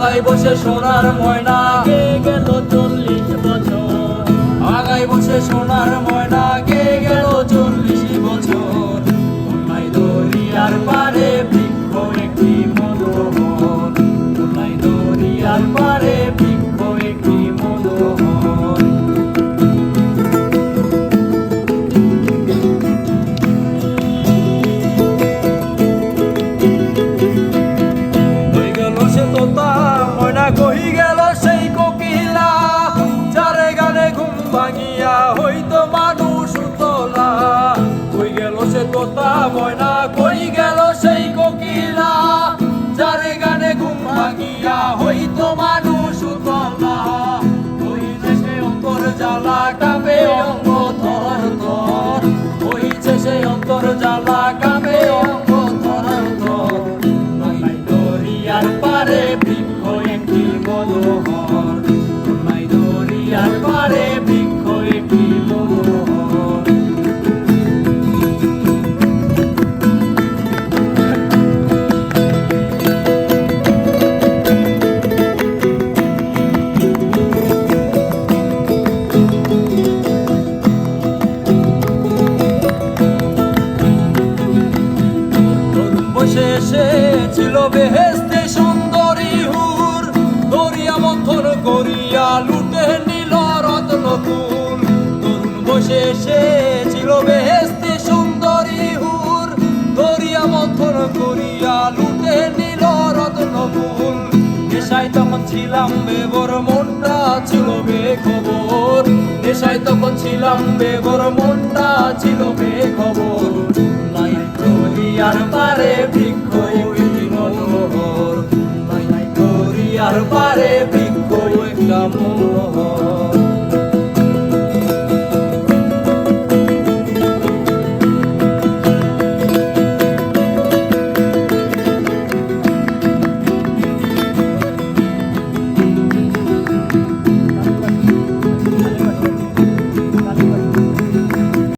আগায় বসে সোনার ময়না কে গেল 40 বছর, আগায় বসে সোনার ময়না কে গেল 40 বছর। খুলনায় দরিয়ার পারে বৃক্ষ একটি মনোহর, খুলনায় দরিয়ার পারে বৃক্ষ একটি মনোহর। হয়ে গেল সে তোতা ময়না কহি গেল সেই কোকিলা, যারে গানে ঘুম ভাঙিয়া হইতো মানুষ উতলা। হয়ে গেল সে তোতা ময়না কহি গেল সেই কোকিলা, যারে গানে ঘুম ভাঙিয়া হইতো মানুষ উতলা। হইছে সে অন্তর জ্বালা কাঁপে অঙ্গ থর থর, হইছে সে অন্তর জ্বালা কাঁপে অঙ্গ থর থর। খুলনায় দরিয়ার পারে বৃক্ষ একটি মনোহর, খুলনায় দরিয়ার পারে বৃক্ষ একটি মনোহর। বসে ছিল বেহেশতে সুন্দরী হুর, দরিয়া মন্থন করিয়া লুটে নিল রত্নকুল। তরুণ বসে ছিল বেহেশতে সুন্দরী হুর, দরিয়া মন্থন করিয়া লুটে নিল রত্নকুল। নেশায় তখন ছিলাম বেগর মনটা ছিল বেখবর, নেশায় তখন ছিলাম বেগর মনটা ছিল বেখবর। দরিয়ার পারে বৃক্ষ একটি মনোহর, দরিয়ার পারে